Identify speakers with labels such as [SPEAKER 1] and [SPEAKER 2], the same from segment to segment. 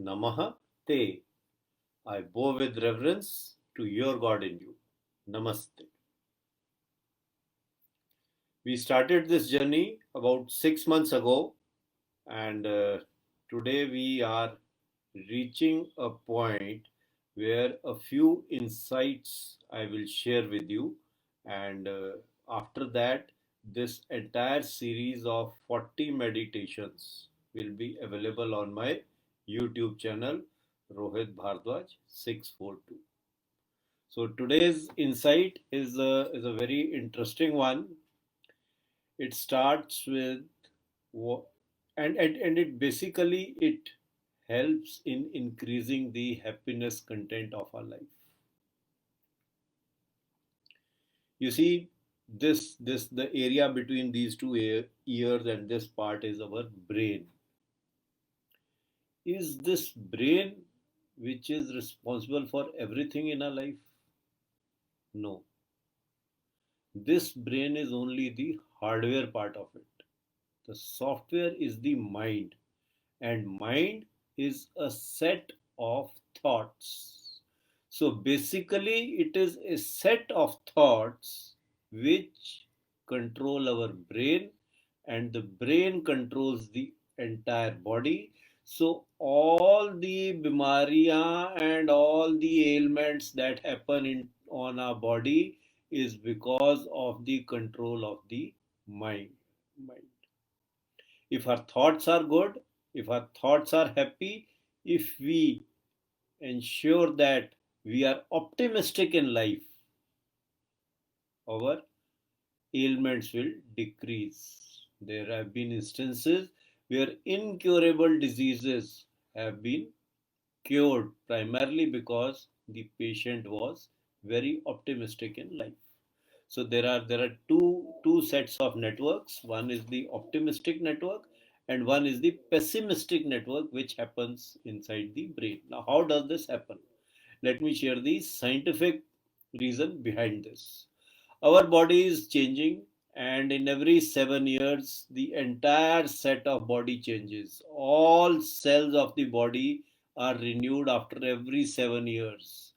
[SPEAKER 1] Namaha Te. I bow with reverence to your God in you. Namaste. We started this journey about 6 months ago, and today we are reaching a point where a few insights I will share with you, and after that, this entire series of 40 meditations will be available on my YouTube channel Rohit Bhardwaj 642. So today's insight is a very interesting one. It starts with and it basically it helps in increasing the happiness content of our life. You see, this the area between these two ears and this part is our brain. Is this brain which is responsible for everything in our life? No. This brain is only the hardware part of it. The software is the mind, and mind is a set of thoughts. So basically, it is a set of thoughts which control our brain, and the brain controls the entire body. So all the bimariya and all the ailments that happen on our body is because of the control of the mind. If our thoughts are good, if our thoughts are happy, if we ensure that we are optimistic in life, our ailments will decrease. There have been instances where incurable diseases have been cured primarily because the patient was very optimistic in life. So there are two sets of networks. One is the optimistic network and one is the pessimistic network which happens inside the brain. Now how does this happen? Let me share the scientific reason behind this. Our body is changing, and in every 7 years the entire set of body changes. All cells of the body are renewed after every 7 years.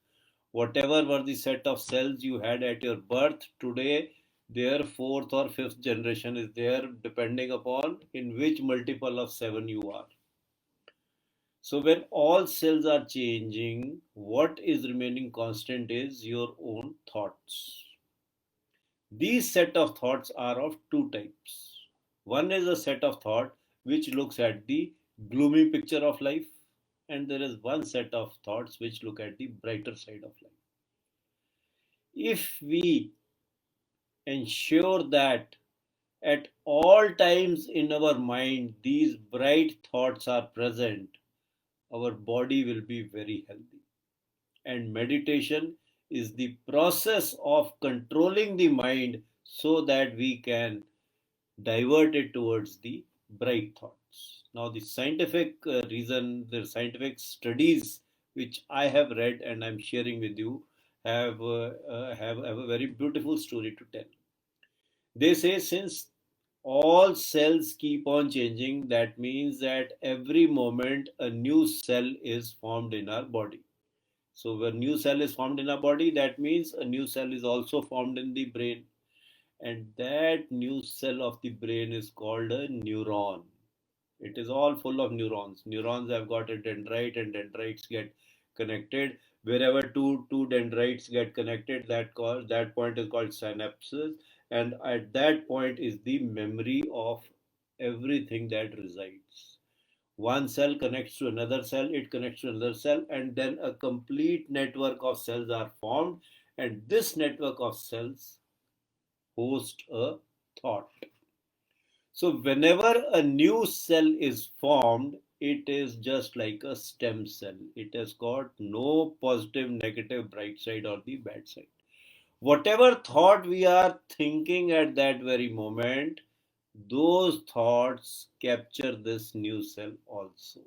[SPEAKER 1] Whatever were the set of cells you had at your birth, today their fourth or fifth generation is there, depending upon in which multiple of 7 you are. So when all cells are changing, what is remaining constant is your own thoughts. These set of thoughts are of two types. One is a set of thought which looks at the gloomy picture of life, and there is one set of thoughts which look at the brighter side of life. If we ensure that at all times in our mind these bright thoughts are present, our body will be very healthy. And meditation is the process of controlling the mind so that we can divert it towards the bright thoughts. Now, the scientific reason, the scientific studies which I have read and I'm sharing with you have a very beautiful story to tell. They say since all cells keep on changing, that means that every moment a new cell is formed in our body. So when new cell is formed in our body, that means a new cell is also formed in the brain. And that new cell of the brain is called a neuron. It is all full of neurons. Neurons have got a dendrite, and dendrites get connected. Wherever two dendrites get connected, that point is called synapses, and at that point is the memory of everything that resides. One cell connects to another cell, it connects to another cell, and then a complete network of cells are formed, and this network of cells host a thought. So whenever a new cell is formed, it is just like a stem cell. It has got no positive, negative, bright side or the bad side. Whatever thought we are thinking at that very moment, those thoughts capture this new cell also.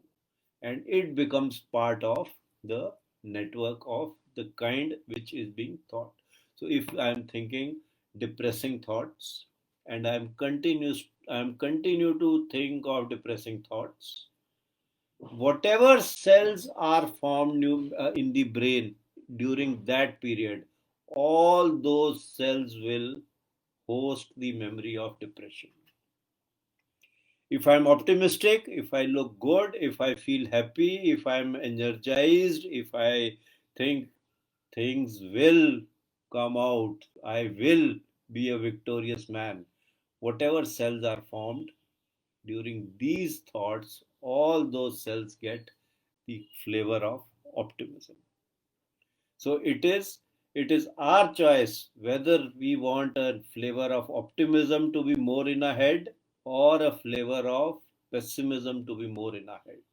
[SPEAKER 1] And it becomes part of the network of the kind which is being thought. So if I am thinking depressing thoughts and I am continue to think of depressing thoughts, whatever cells are formed in the brain during that period, all those cells will host the memory of depression. If I'm optimistic, if I look good, if I feel happy, if I'm energized, if I think things will come out, I will be a victorious man. Whatever cells are formed during these thoughts, all those cells get the flavor of optimism. So it is our choice whether we want a flavor of optimism to be more in our head or a flavor of pessimism to be more in our head.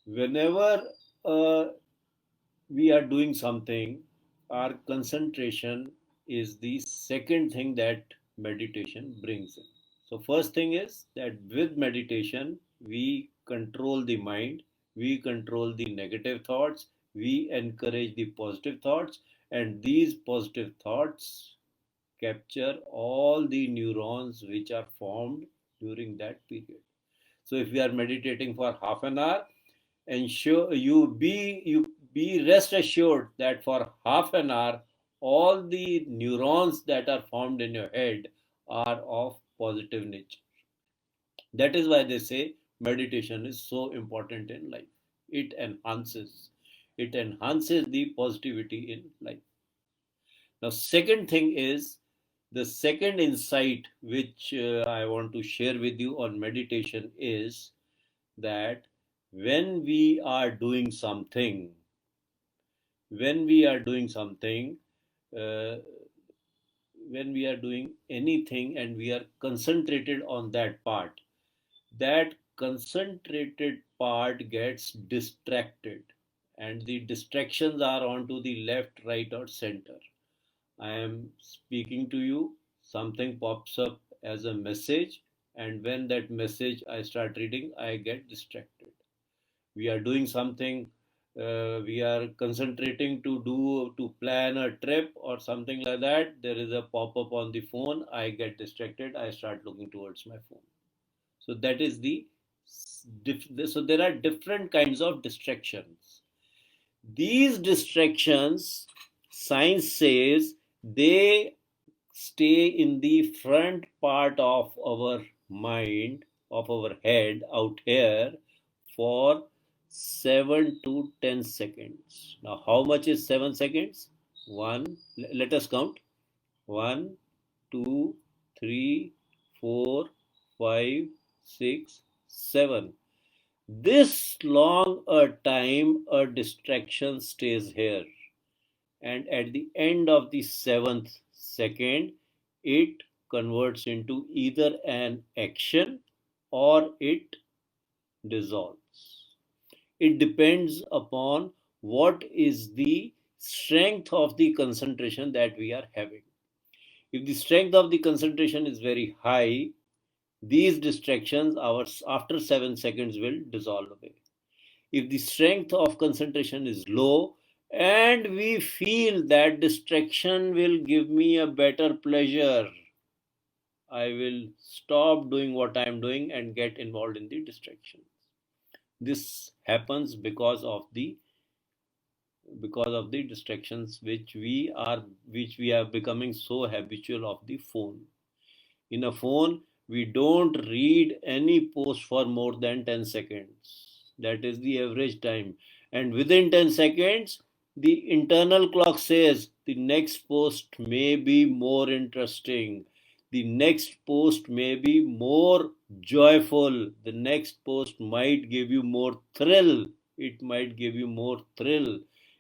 [SPEAKER 1] Whenever uh, we are doing something, our concentration is the second thing that meditation brings in. So, first thing is that with meditation, we control the mind, we control the negative thoughts, we encourage the positive thoughts, and these positive thoughts capture all the neurons which are formed during that period. So, if we are meditating for half an hour, ensure you be rest assured that for half an hour all the neurons that are formed in your head are of positive nature. That is why they say meditation is so important in life. It enhances it enhances the positivity in life. Now, second thing is, the second insight which I want to share with you on meditation is that when we are doing something, when we are doing something, uh, when we are doing anything and we are concentrated on that concentrated part gets distracted, and the distractions are onto the left, right, or center. I am speaking to you, something pops up as a message, and when that message I start reading, I get distracted. We are doing something, we are concentrating to plan a trip or something like that. There is a pop-up on the phone, I get distracted, I start looking towards my phone. So that is so there are different kinds of distractions. These distractions, science says, they stay in the front part of our mind, of our head out here, for 7 to 10 seconds. Now, how much is 7 seconds? One, let us count. 1, 2, 3, 4, 5, 6, 7. This long a time, a distraction stays here, and at the end of the seventh second, it converts into either an action or it dissolves. It depends upon what is the strength of the concentration that we are having. If the strength of the concentration is very high, these distractions after 7 seconds will dissolve away. If the strength of concentration is low and we feel that distraction will give me a better pleasure, I will stop doing what I am doing and get involved in the distraction. This happens because of the distractions which we are becoming so habitual of the phone. In a phone, we don't read any post for more than 10 seconds. That is the average time. And within 10 seconds, the internal clock says the next post may be more interesting. The next post may be more joyful. The next post might give you more thrill. It might give you more thrill.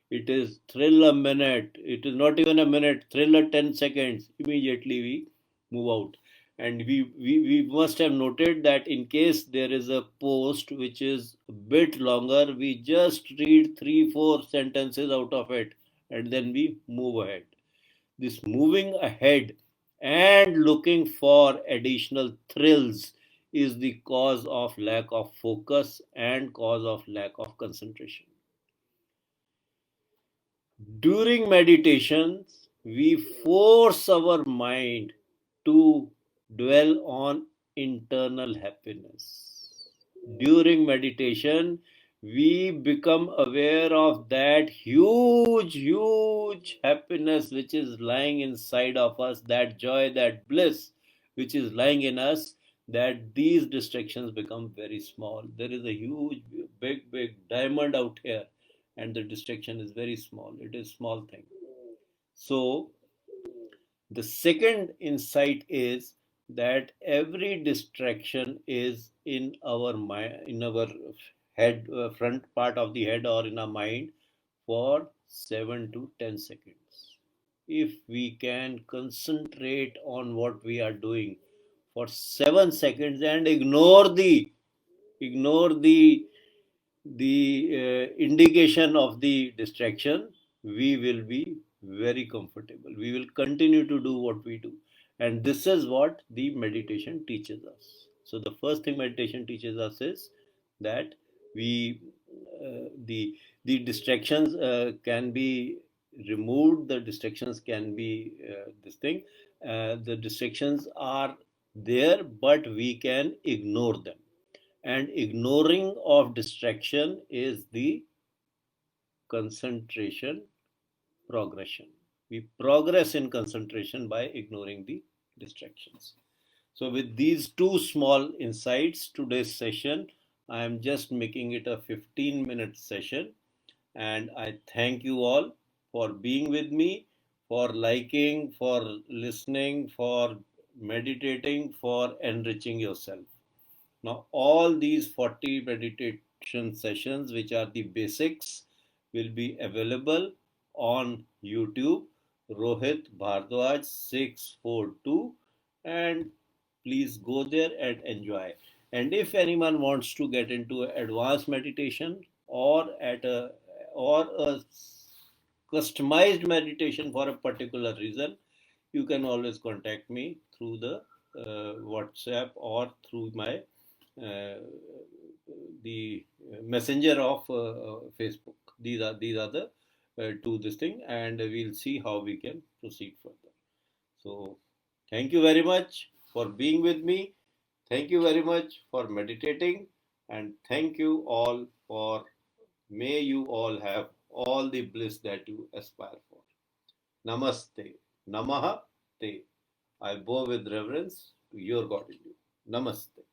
[SPEAKER 1] It is thrill a minute. It is not even a minute, thrill a 10 seconds. Immediately we move out. And we must have noted that in case there is a post which is a bit longer, we just read 3 4 sentences out of it and then we move ahead. This moving ahead and looking for additional thrills is the cause of lack of focus and cause of lack of concentration. During meditations, we force our mind to dwell on internal happiness. during meditation, we become aware of that huge happiness which is lying inside of us, that joy, that bliss which is lying in us, that these distractions become very small. There is a huge, big diamond out here, and the distraction is very small. It is small thing. So the second insight is that every distraction is in our mind, in our head, front part of the head or in our mind for 7 to 10 seconds. If we can concentrate on what we are doing for 7 seconds and ignore the indication of the distraction, we will be very comfortable. We will continue to do what we do. And this is what the meditation teaches us. So, the first thing meditation teaches us is that we, the distractions can be removed, the distractions can be this thing, the distractions are there, but we can ignore them, and ignoring of distraction is the concentration progression. We progress in concentration by ignoring the distractions. So, with these two small insights, today's session, I am just making it a 15-minute session, and I thank you all for being with me, for liking, for listening, for meditating, for enriching yourself. Now, all these 40 meditation sessions, which are the basics, will be available on YouTube, Rohit Bhardwaj 642, and please go there and enjoy. And if anyone wants to get into advanced meditation or a customized meditation for a particular reason, you can always contact me through the WhatsApp or through my uh, the messenger of Facebook. These are the two this thing, and we'll see how we can proceed further. So, thank you very much for being with me. Thank you very much for meditating, and thank you all for, may you all have all the bliss that you aspire for. Namaste. Namaha Te. I bow with reverence to your God in you. Namaste.